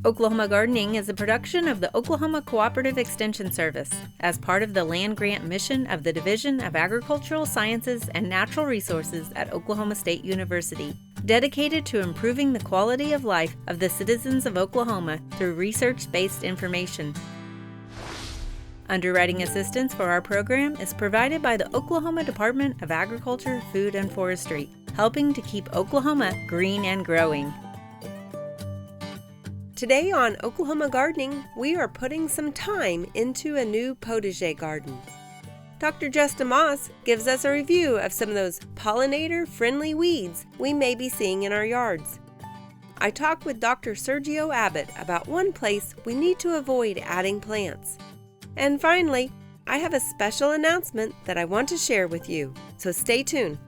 Oklahoma Gardening is a production of the Oklahoma Cooperative Extension Service as part of the land grant mission of the Division of Agricultural Sciences and Natural Resources at Oklahoma State University, dedicated to improving the quality of life of the citizens of Oklahoma through research-based information. Underwriting assistance for our program is provided by the Oklahoma Department of Agriculture, Food, and Forestry, helping to keep Oklahoma green and growing. Today on Oklahoma Gardening, we are putting some time into a new potager garden. Dr. Justin Moss gives us a review of some of those pollinator-friendly weeds we may be seeing in our yards. I talked with Dr. Sergio Abit about one place we need to avoid adding plants. And finally, I have a special announcement that I want to share with you, so stay tuned.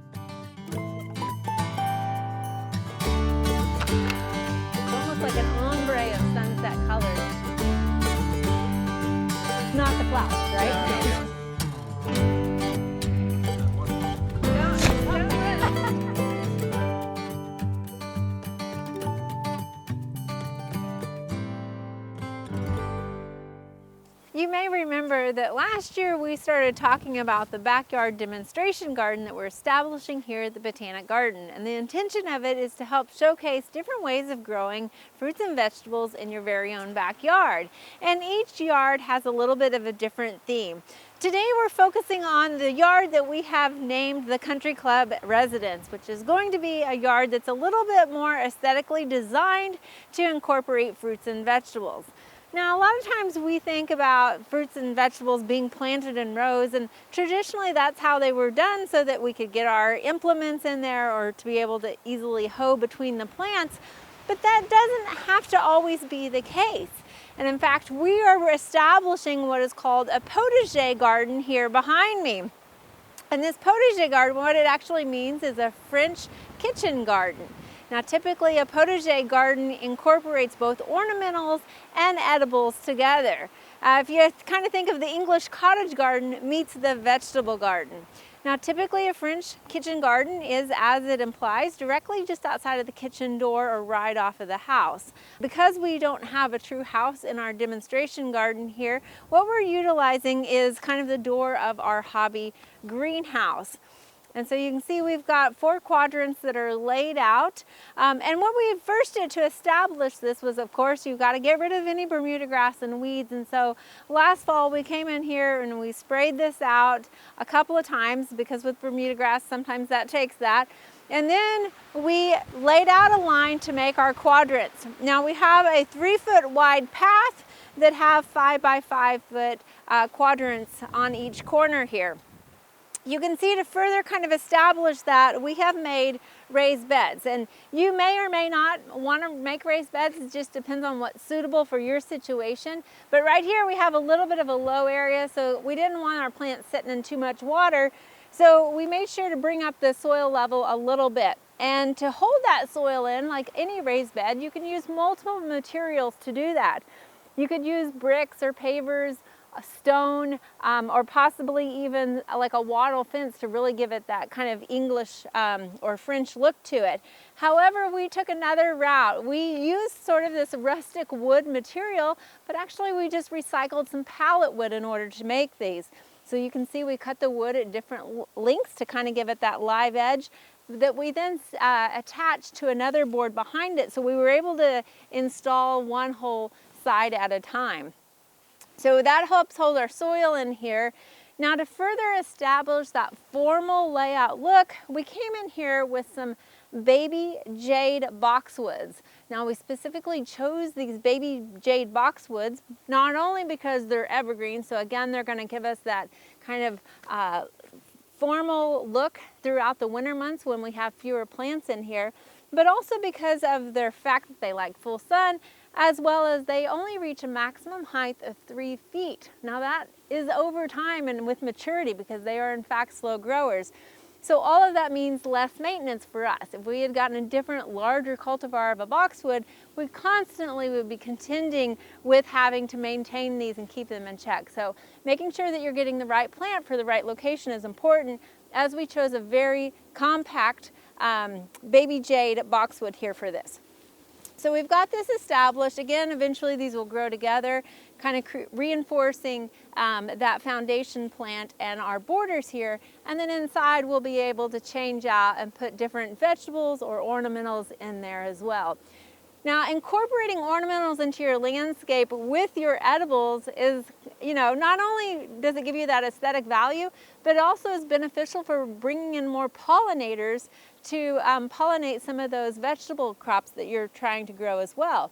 Like an ombre of sunset colors. It's not the flowers, right? You may remember that last year we started talking about the backyard demonstration garden that we're establishing here at the Botanic Garden, and the intention of it is to help showcase different ways of growing fruits and vegetables in your very own backyard. And each yard has a little bit of a different theme. Today we're focusing on the yard that we have named the Country Club Residence, which is going to be a yard that's a little bit more aesthetically designed to incorporate fruits and vegetables. Now, a lot of times we think about fruits and vegetables being planted in rows, and traditionally that's how they were done so that we could get our implements in there or to be able to easily hoe between the plants. But that doesn't have to always be the case. And in fact, we are establishing what is called a potager garden here behind me. And this potager garden, what it actually means is a French kitchen garden. Now, typically a potager garden incorporates both ornamentals and edibles together. If you kind of think of the English cottage garden meets the vegetable garden. Now, typically a French kitchen garden is, as it implies, directly just outside of the kitchen door or right off of the house. Because we don't have a true house in our demonstration garden here, what we're utilizing is kind of the door of our hobby greenhouse. And so you can see we've got 4 quadrants that are laid out. And what we first did to establish this was, of course, you've got to get rid of any Bermuda grass and weeds. And so last fall we came in here and we sprayed this out a couple of times, because with Bermuda grass sometimes that takes that. And then we laid out a line to make our quadrants. Now we have a 3-foot wide path that have 5 by 5 foot quadrants on each corner here. You can see, to further kind of establish that, we have made raised beds, and you may or may not want to make raised beds. It just depends on what's suitable for your situation. But right here we have a little bit of a low area, so we didn't want our plants sitting in too much water, so we made sure to bring up the soil level a little bit. And to hold that soil in, like any raised bed, you can use multiple materials to do that. You could use bricks or pavers, a stone, or possibly even like a wattle fence to really give it that kind of English or French look to it. However, we took another route. We used sort of this rustic wood material, but actually we just recycled some pallet wood in order to make these. So you can see we cut the wood at different lengths to kind of give it that live edge that we then attached to another board behind it. So we were able to install one whole side at a time. So that helps hold our soil in here. Now, to further establish that formal layout look, we came in here with some baby jade boxwoods. Now, we specifically chose these baby jade boxwoods not only because they're evergreen, so again they're going to give us that kind of formal look throughout the winter months when we have fewer plants in here, but also because of their fact that they like full sun, as well as they only reach a maximum height of 3 feet. Now that is over time and with maturity, because they are in fact slow growers. So all of that means less maintenance for us. If we had gotten a different, larger cultivar of a boxwood, we constantly would be contending with having to maintain these and keep them in check. So making sure that you're getting the right plant for the right location is important, as we chose a very compact baby jade boxwood here for this. So we've got this established. Again, eventually these will grow together, kind of reinforcing that foundation plant and our borders here. And then inside we'll be able to change out and put different vegetables or ornamentals in there as well. Now, incorporating ornamentals into your landscape with your edibles is, not only does it give you that aesthetic value, but it also is beneficial for bringing in more pollinators to pollinate some of those vegetable crops that you're trying to grow as well.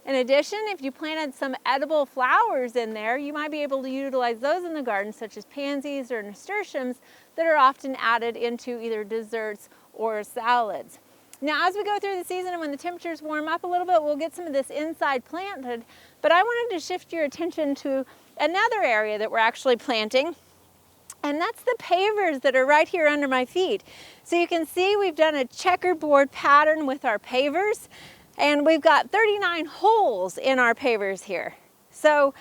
In addition, if you planted some edible flowers in there, you might be able to utilize those in the garden, such as pansies or nasturtiums that are often added into either desserts or salads. Now, as we go through the season and when the temperatures warm up a little bit, we'll get some of this inside planted, but I wanted to shift your attention to another area that we're actually planting, and that's the pavers that are right here under my feet. So you can see we've done a checkerboard pattern with our pavers, and we've got 39 holes in our pavers here. So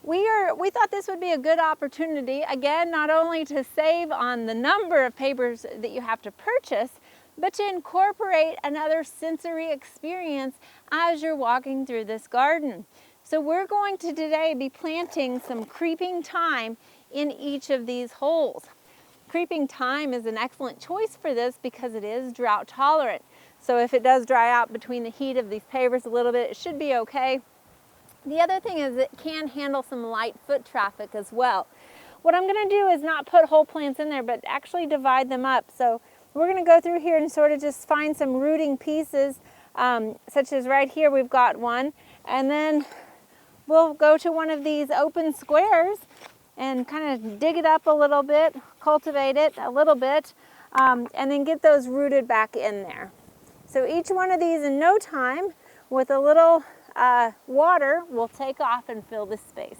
we thought this would be a good opportunity, again, not only to save on the number of pavers that you have to purchase, but to incorporate another sensory experience as you're walking through this garden. So we're going to today be planting some creeping thyme in each of these holes. Creeping thyme is an excellent choice for this because it is drought tolerant. So if it does dry out between the heat of these pavers a little bit, it should be okay. The other thing is it can handle some light foot traffic as well. What I'm going to do is not put whole plants in there, but actually divide them up. So we're going to go through here and sort of just find some rooting pieces, such as right here we've got one, and then we'll go to one of these open squares and kind of dig it up a little bit, cultivate it a little bit, and then get those rooted back in there. So each one of these in no time, with a little water, will take off and fill this space.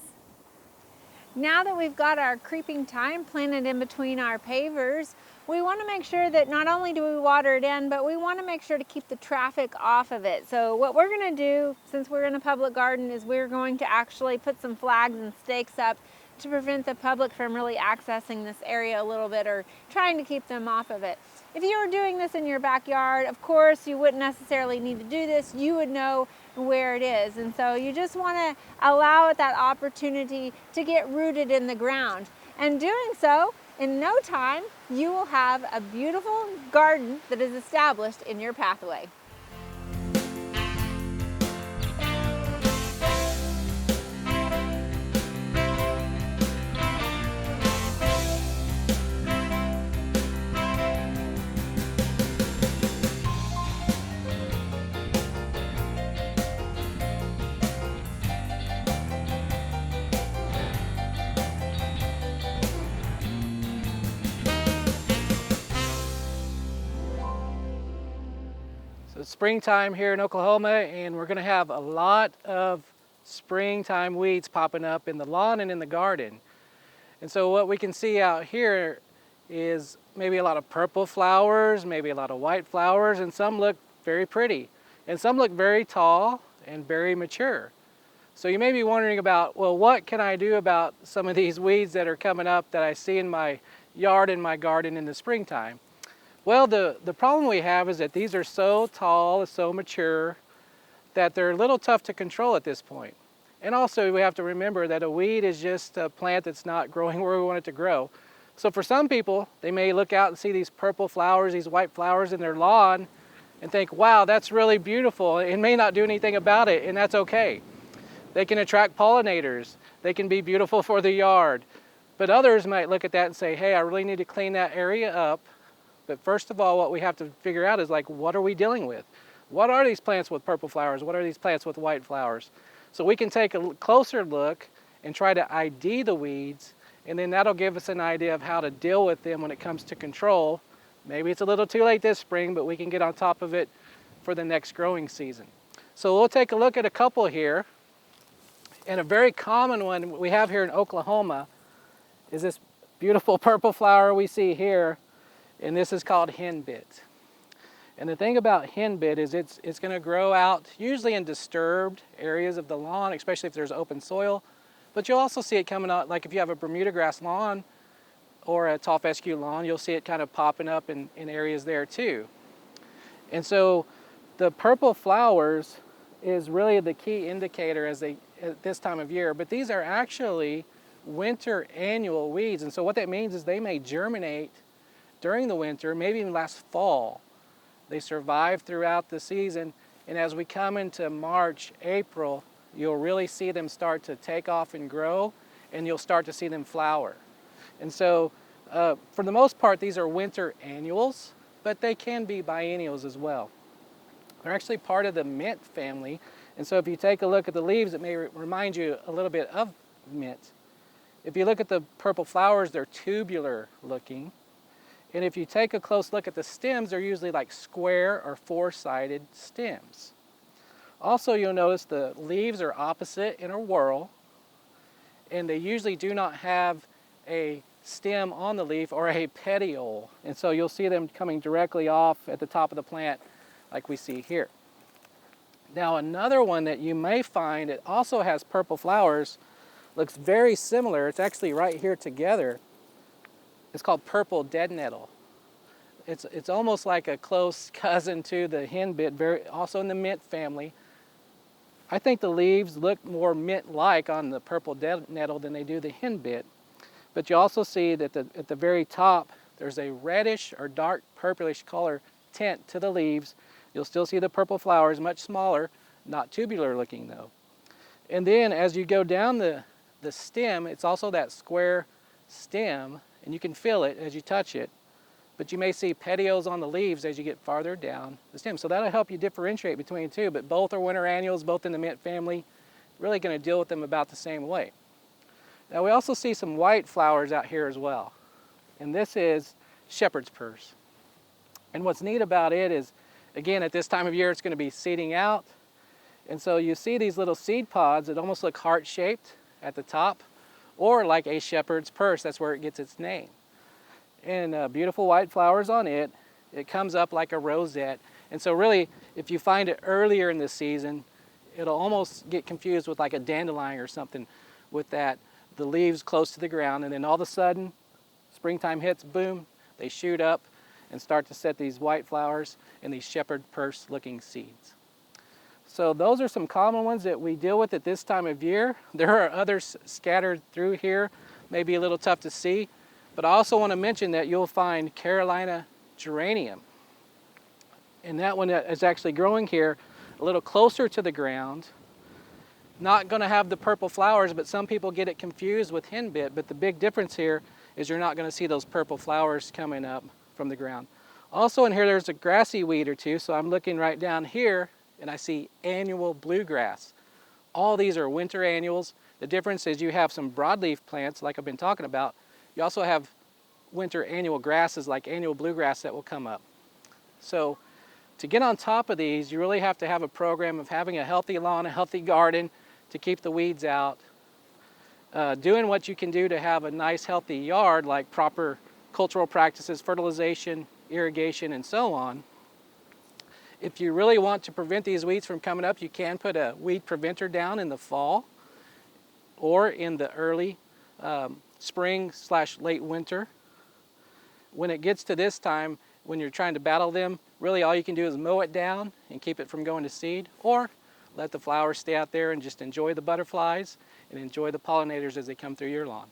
Now that we've got our creeping thyme planted in between our pavers, we want to make sure that not only do we water it in, but we want to make sure to keep the traffic off of it. So what we're going to do, since we're in a public garden, is we're going to actually put some flags and stakes up to prevent the public from really accessing this area a little bit, or trying to keep them off of it. If you were doing this in your backyard, of course, you wouldn't necessarily need to do this. You would know where it is. And so you just want to allow it that opportunity to get rooted in the ground. And doing so, in no time, you will have a beautiful garden that is established in your pathway. So it's springtime here in Oklahoma, and we're going to have a lot of springtime weeds popping up in the lawn and in the garden. And so what we can see out here is maybe a lot of purple flowers, maybe a lot of white flowers, and some look very pretty. And some look very tall and very mature. So you may be wondering about, well, what can I do about some of these weeds that are coming up that I see in my yard and my garden in the springtime? Well, the problem we have is that these are so tall, so mature, that they're a little tough to control at this point. And also we have to remember that a weed is just a plant that's not growing where we want it to grow. So for some people, they may look out and see these purple flowers, these white flowers in their lawn and think, wow, that's really beautiful, and may not do anything about it, and that's okay. They can attract pollinators. They can be beautiful for the yard. But others might look at that and say, hey, I really need to clean that area up. But first of all, what we have to figure out is, like, what are we dealing with? What are these plants with purple flowers? What are these plants with white flowers? So we can take a closer look and try to ID the weeds, and then that'll give us an idea of how to deal with them when it comes to control. Maybe it's a little too late this spring, but we can get on top of it for the next growing season. So we'll take a look at a couple here. And a very common one we have here in Oklahoma is this beautiful purple flower we see here. and this is called henbit. And the thing about henbit is it's going to grow out usually in disturbed areas of the lawn, especially if there's open soil. But you'll also see it coming out, like if you have a Bermuda grass lawn or a tall fescue lawn, you'll see it kind of popping up in areas there too. And so the purple flowers is really the key indicator at this time of year, but these are actually winter annual weeds. And so what that means is they may germinate during the winter, maybe even last fall. They survive throughout the season, and as we come into March, April, you'll really see them start to take off and grow, and you'll start to see them flower. And so for the most part, these are winter annuals, but they can be biennials as well. They're actually part of the mint family, and so if you take a look at the leaves, it may remind you a little bit of mint. If you look at the purple flowers, they're tubular looking. And if you take a close look at the stems, they're usually like square or four-sided stems. Also, you'll notice the leaves are opposite in a whorl, and they usually do not have a stem on the leaf or a petiole. And so you'll see them coming directly off at the top of the plant like we see here. Now another one that you may find, it also has purple flowers, looks very similar. It's actually right here together. It's called purple dead nettle. It's almost like a close cousin to the henbit, also in the mint family. I think the leaves look more mint-like on the purple dead nettle than they do the henbit. But you also see that at the very top, there's a reddish or dark purplish color tint to the leaves. You'll still see the purple flowers, much smaller, not tubular looking though. And then as you go down the stem, it's also that square stem, and you can feel it as you touch it, but you may see petioles on the leaves as you get farther down the stem. So that'll help you differentiate between the two, but both are winter annuals, both in the mint family. Really going to deal with them about the same way. Now we also see some white flowers out here as well, and this is shepherd's purse. And what's neat about it is, again, at this time of year, it's going to be seeding out, and so you see these little seed pods that almost look heart-shaped at the top, or like a shepherd's purse. That's where it gets its name. And beautiful white flowers on it. It comes up like a rosette. And so really, if you find it earlier in the season, it'll almost get confused with like a dandelion or something with the leaves close to the ground. And then all of a sudden, springtime hits, boom, they shoot up and start to set these white flowers and these shepherd purse looking seeds. So those are some common ones that we deal with at this time of year. There are others scattered through here, maybe a little tough to see, but I also want to mention that you'll find Carolina geranium. And that one is actually growing here a little closer to the ground. Not going to have the purple flowers, but some people get it confused with henbit, but the big difference here is you're not going to see those purple flowers coming up from the ground. Also in here there's a grassy weed or two, so I'm looking right down here and I see annual bluegrass. All these are winter annuals. The difference is you have some broadleaf plants like I've been talking about. You also have winter annual grasses like annual bluegrass that will come up. So to get on top of these, you really have to have a program of having a healthy lawn, a healthy garden to keep the weeds out. Doing what you can do to have a nice healthy yard, like proper cultural practices, fertilization, irrigation, and so on. If you really want to prevent these weeds from coming up, you can put a weed preventer down in the fall or in the early spring/late winter. When it gets to this time, when you're trying to battle them, really all you can do is mow it down and keep it from going to seed, or let the flowers stay out there and just enjoy the butterflies and enjoy the pollinators as they come through your lawn.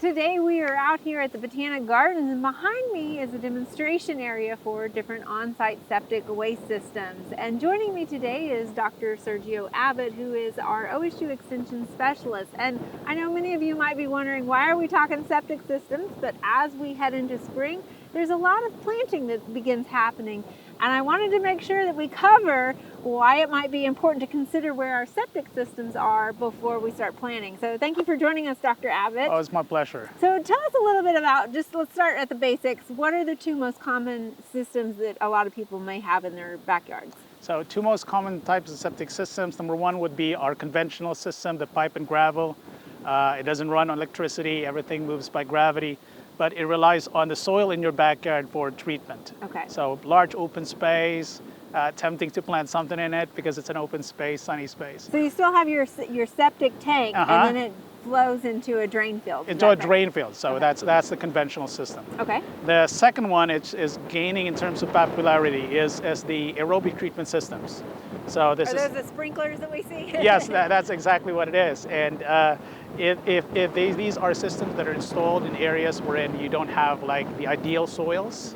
Today we are out here at the Potager Garden, and behind me is a demonstration area for different on-site septic waste systems. And joining me today is Dr. Sergio Abit, who is our OSU Extension specialist. And I know many of you might be wondering, why are we talking septic systems? But as we head into spring, there's a lot of planting that begins happening. And I wanted to make sure that we cover why it might be important to consider where our septic systems are before we start planning. So thank you for joining us, Dr. Abbott. Oh, it's my pleasure. So tell us a little bit about, let's start at the basics. What are the two most common systems that a lot of people may have in their backyards? So two most common types of septic systems. Number one would be our conventional system, the pipe and gravel. It doesn't run on electricity, everything moves by gravity, but it relies on the soil in your backyard for treatment. Okay. So large open space, tempting to plant something in it because it's an open space, sunny space. So you still have your septic tank, and then it flows into a drain field. Into a drain field, so that's the conventional system. Okay. The second one is gaining in terms of popularity is the aerobic treatment systems. So this Are those the sprinklers that we see? Yes, that's exactly what it is. And if these are systems that are installed in areas wherein you don't have like the ideal soils,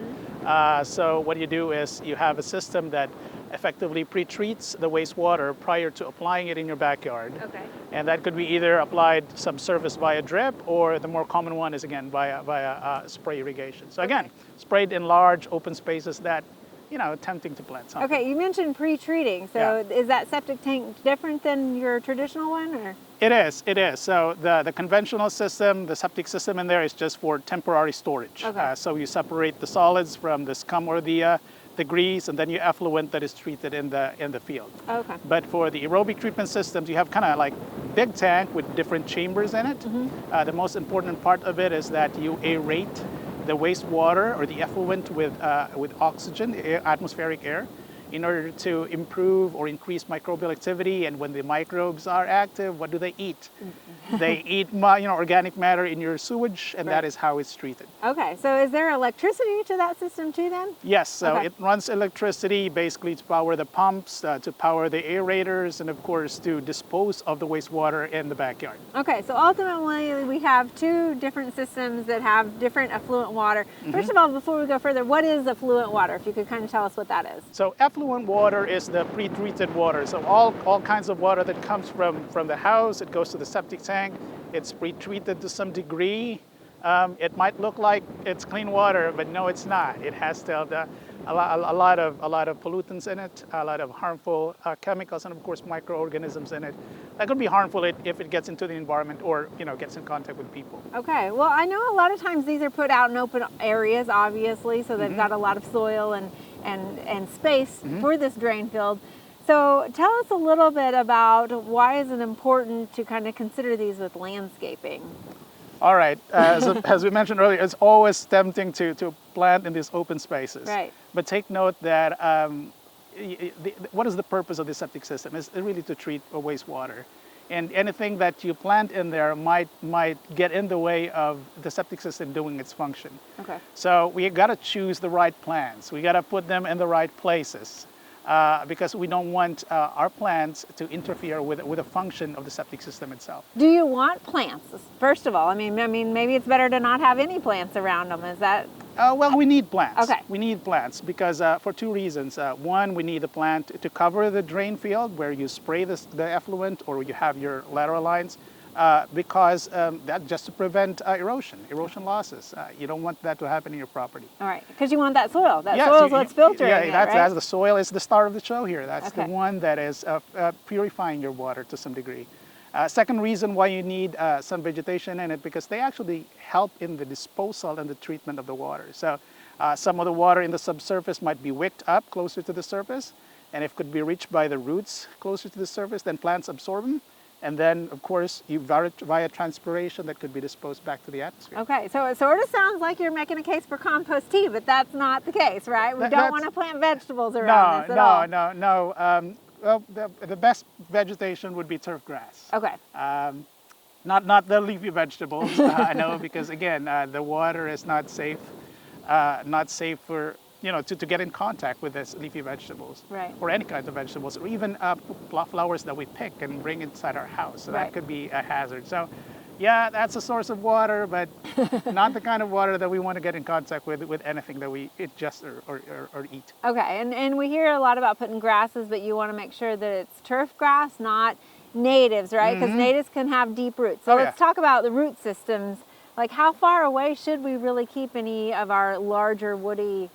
so what you do is you have a system that effectively pre-treats the wastewater prior to applying it in your backyard. Okay. And that could be either applied subsurface via drip, or the more common one is again via spray irrigation. So again, sprayed in large open spaces that, tempting to plant something. Okay, you mentioned pre-treating. So is that septic tank different than your traditional one, or? It is. So the conventional system, the septic system in there is just for temporary storage. Okay. So you separate the solids from the scum or the grease, and then you effluent that is treated in the field. Okay. But for the aerobic treatment systems, you have kind of like big tank with different chambers in it. The most important part of it is that you aerate the wastewater or the effluent with oxygen, atmospheric air, in order to improve or increase microbial activity. And when the microbes are active, what do they eat? They eat organic matter in your sewage, and that is how it's treated. Okay, so is there electricity to that system too then? Yes, so it runs electricity basically to power the pumps, to power the aerators, and of course to dispose of the wastewater in the backyard. Okay, so ultimately we have two different systems that have different effluent water. First of all, before we go further, what is effluent water? If you could kind of tell us what that is. So effluent water is the pre-treated water. So all kinds of water that comes from the house, it goes to the septic tank. It's pre-treated to some degree. It might look like it's clean water, but no, it's not. It has still a lot of pollutants in it, a lot of harmful chemicals, and of course microorganisms in it. That could be harmful if it gets into the environment or gets in contact with people. Okay, well I know a lot of times these are put out in open areas, obviously, so they've got a lot of soil and space for this drain field. So tell us a little bit about why is it important to kind of consider these with landscaping? All right, as we mentioned earlier, it's always tempting to plant in these open spaces. Right. But take note that what is the purpose of the septic system? It's really to treat wastewater. And anything that you plant in there might get in the way of the septic system doing its function. Okay. So we got to choose the right plants. We got to put them in the right places because we don't want our plants to interfere with the function of the septic system itself. Do you want plants? First of all, I mean, maybe it's better to not have any plants around them. Is that? Well, we need plants. Okay. We need plants because for two reasons. One, we need a plant to cover the drain field where you spray the effluent or you have your lateral lines because that just to prevent erosion losses. You don't want that to happen in your property. All right, because you want that soil. That Yes, soil is what's filtering yeah, it, that's right? the soil is the star of the show here. That's the Okay. one that is purifying your water to some degree. Second reason why you need some vegetation in it, because they actually help in the disposal and the treatment of the water. So some of the water in the subsurface might be wicked up closer to the surface, and if it could be reached by the roots closer to the surface, then plants absorb them. And then, of course, via transpiration that could be disposed back to the atmosphere. Okay, so it sort of sounds like you're making a case for compost tea, but that's not the case, right? We don't want to plant vegetables around this at all. No. Well, the best vegetation would be turfgrass. Okay. Not the leafy vegetables. I know because again, the water is not safe for to get in contact with this leafy vegetables, Right. or any kind of vegetables, or even flowers that we pick and bring inside our house. So Right. that could be a hazard. So, yeah, that's a source of water, but not the kind of water that we want to get in contact with anything that we ingest or eat. Okay, and we hear a lot about putting grasses, but you want to make sure that it's turf grass, not natives, right? Because natives can have deep roots. So let's talk about the root systems. Like how far away should we really keep any of our larger woody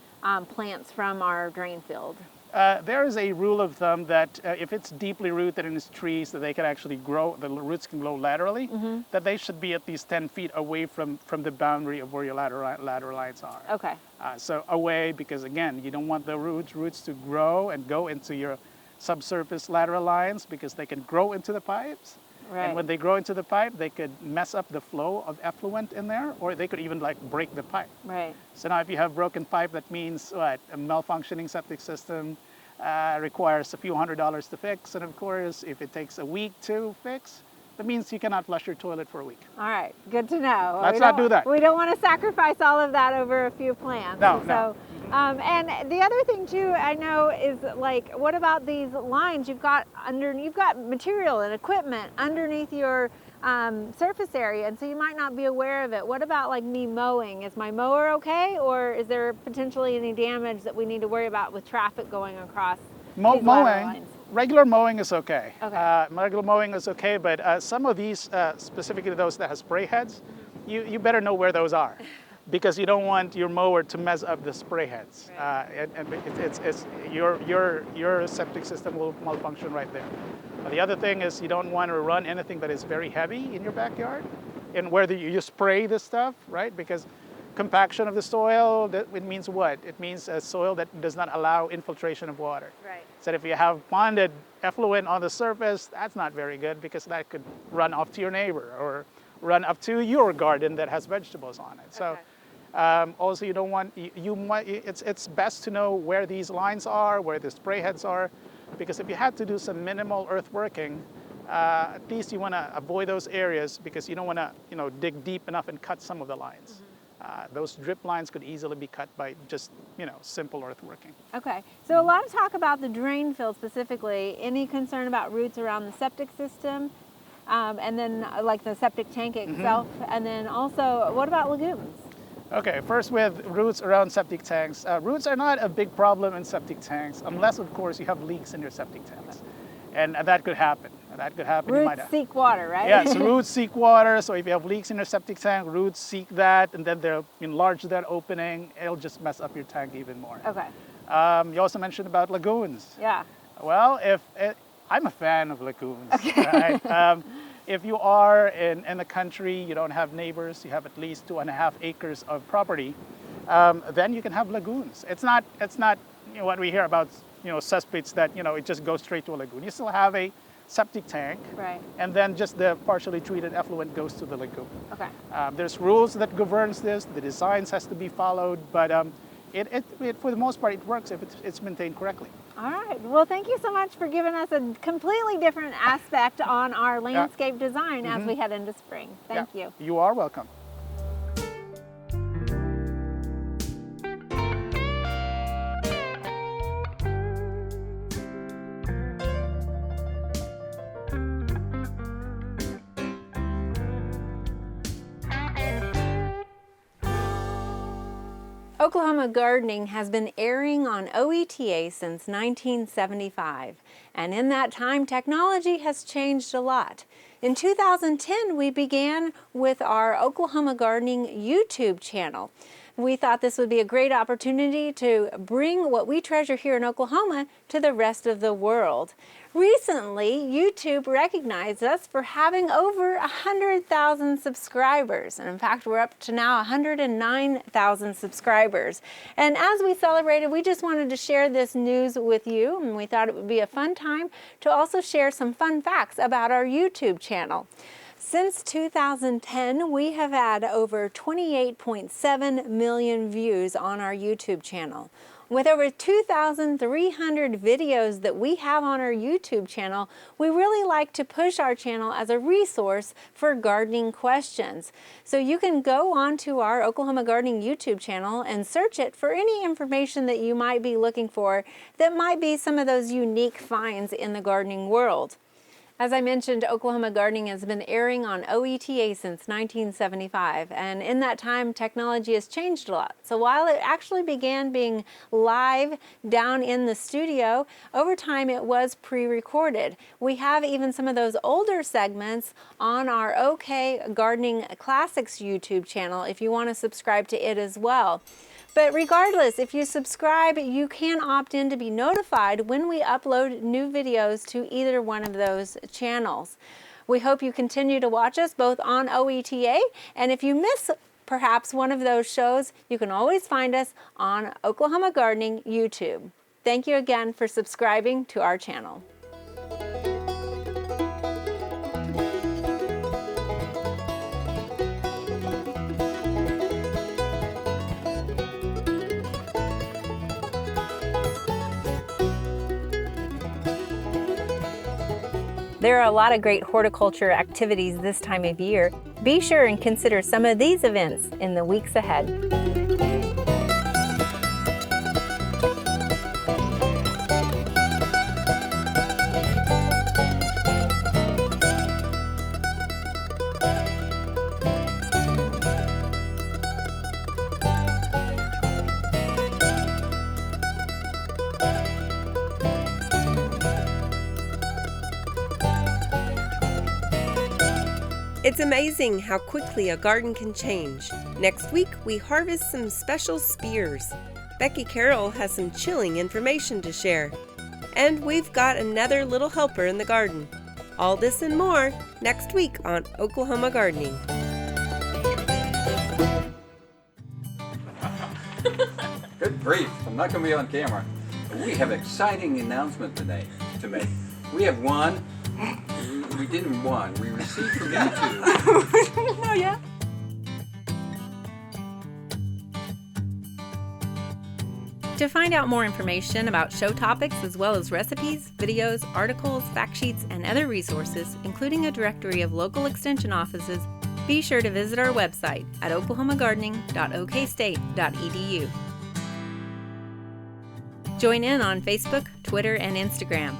plants from our drain field? There is a rule of thumb that if it's deeply rooted in its trees, that they can actually grow, the roots can grow laterally, that they should be at least 10 feet away from the boundary of where your lateral lines are. Okay. So away, because again, you don't want the roots to grow and go into your subsurface lateral lines, because they can grow into the pipes. Right. And when they grow into the pipe, they could mess up the flow of effluent in there, or they could even like break the pipe. Right. So now if you have broken pipe, that means what? A malfunctioning septic system requires a few $100s to fix. And of course, if it takes a week to fix, that means you cannot flush your toilet for a week. All right, good to know. Let's not do that. We don't want to sacrifice all of that over a few plants. No, so, no. And the other thing too, I know, is like, what about these lines? You've got material and equipment underneath your surface area, and so you might not be aware of it. What about like me mowing? Is my mower okay, or is there potentially any damage that we need to worry about with traffic going across these lateral lines? Regular mowing is okay. Okay. Regular mowing is okay, but some of these, specifically those that have spray heads, you better know where those are, because you don't want your mower to mess up the spray heads. Right. And it's your septic system will malfunction right there. The other thing is you don't want to run anything that is very heavy in your backyard, and where you spray this stuff, right? Because compaction of the soil, it means what? It means a soil that does not allow infiltration of water. Right. So if you have ponded effluent on the surface, that's not very good, because that could run off to your neighbor or run up to your garden that has vegetables on it. So also you don't want, it's best to know where these lines are, where the spray heads are, because if you had to do some minimal earthworking, at least you want to avoid those areas, because you don't want to dig deep enough and cut some of the lines. Those drip lines could easily be cut by just, simple earthworking. Okay, so a lot of talk about the drain field specifically. Any concern about roots around the septic system, and then like the septic tank itself, and then also what about lagoons? Okay, first with roots around septic tanks. Roots are not a big problem in septic tanks, unless of course you have leaks in your septic tanks. And that could happen. That could happen. Roots seek water, right? Yes, roots seek water. So if you have leaks in your septic tank, roots seek that, and then they'll enlarge that opening. It'll just mess up your tank even more. Okay. You also mentioned about lagoons. Yeah. Well, I'm a fan of lagoons. Okay. Right? If you are in the country, you don't have neighbors, you have at least 2.5 acres of property, then you can have lagoons. It's not what we hear about cesspits that it just goes straight to a lagoon. You still have a septic tank, right, and then just the partially treated effluent goes to the lagoon. Okay. There's rules that governs this. The designs has to be followed, but it for the most part it works if it's maintained correctly. All right. Well, thank you so much for giving us a completely different aspect on our landscape design as we head into spring. Thank you. You are welcome. Oklahoma Gardening has been airing on OETA since 1975, and in that time technology has changed a lot. In 2010 we began with our Oklahoma Gardening YouTube channel. We thought this would be a great opportunity to bring what we treasure here in Oklahoma to the rest of the world. Recently, YouTube recognized us for having over 100,000 subscribers. And in fact, we're up to now 109,000 subscribers. And as we celebrated, we just wanted to share this news with you. And we thought it would be a fun time to also share some fun facts about our YouTube channel. Since 2010, we have had over 28.7 million views on our YouTube channel. With over 2,300 videos that we have on our YouTube channel, we really like to push our channel as a resource for gardening questions. So you can go onto our Oklahoma Gardening YouTube channel and search it for any information that you might be looking for that might be some of those unique finds in the gardening world. As I mentioned, Oklahoma Gardening has been airing on OETA since 1975, and in that time, technology has changed a lot. So while it actually began being live down in the studio, over time it was pre-recorded. We have even some of those older segments on our OKGardeningClassics YouTube channel if you want to subscribe to it as well. But regardless, if you subscribe, you can opt in to be notified when we upload new videos to either one of those channels. We hope you continue to watch us both on OETA, and if you miss perhaps one of those shows, you can always find us on Oklahoma Gardening YouTube. Thank you again for subscribing to our channel. There are a lot of great horticulture activities this time of year. Be sure and consider some of these events in the weeks ahead. It's amazing how quickly a garden can change. Next week, we harvest some special spears. Becky Carroll has some chilling information to share. And we've got another little helper in the garden. All this and more next week on Oklahoma Gardening. Good grief, I'm not going to be on camera. We have an exciting announcement today to make. We have won. We didn't won. We received from YouTube. No, yeah. To find out more information about show topics as well as recipes, videos, articles, fact sheets, and other resources, including a directory of local extension offices, be sure to visit our website at oklahomagardening.okstate.edu. Join in on Facebook, Twitter, and Instagram.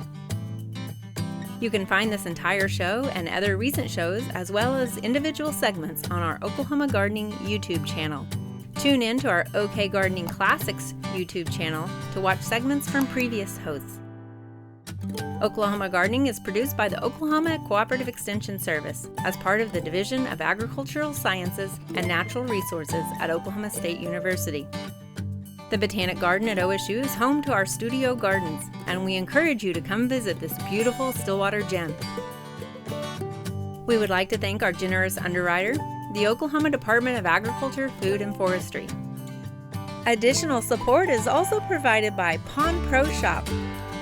You can find this entire show and other recent shows as well as individual segments on our Oklahoma Gardening YouTube channel. Tune in to our OK Gardening Classics YouTube channel to watch segments from previous hosts. Oklahoma Gardening is produced by the Oklahoma Cooperative Extension Service as part of the Division of Agricultural Sciences and Natural Resources at Oklahoma State University. The Botanic Garden at OSU is home to our studio gardens, and we encourage you to come visit this beautiful Stillwater gem. We would like to thank our generous underwriter, the Oklahoma Department of Agriculture, Food, and Forestry. Additional support is also provided by Pond Pro Shop,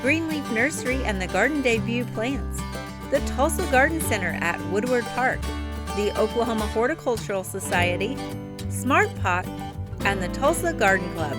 Greenleaf Nursery and the Garden Debut Plants, the Tulsa Garden Center at Woodward Park, the Oklahoma Horticultural Society, Smart Pot, and the Tulsa Garden Club.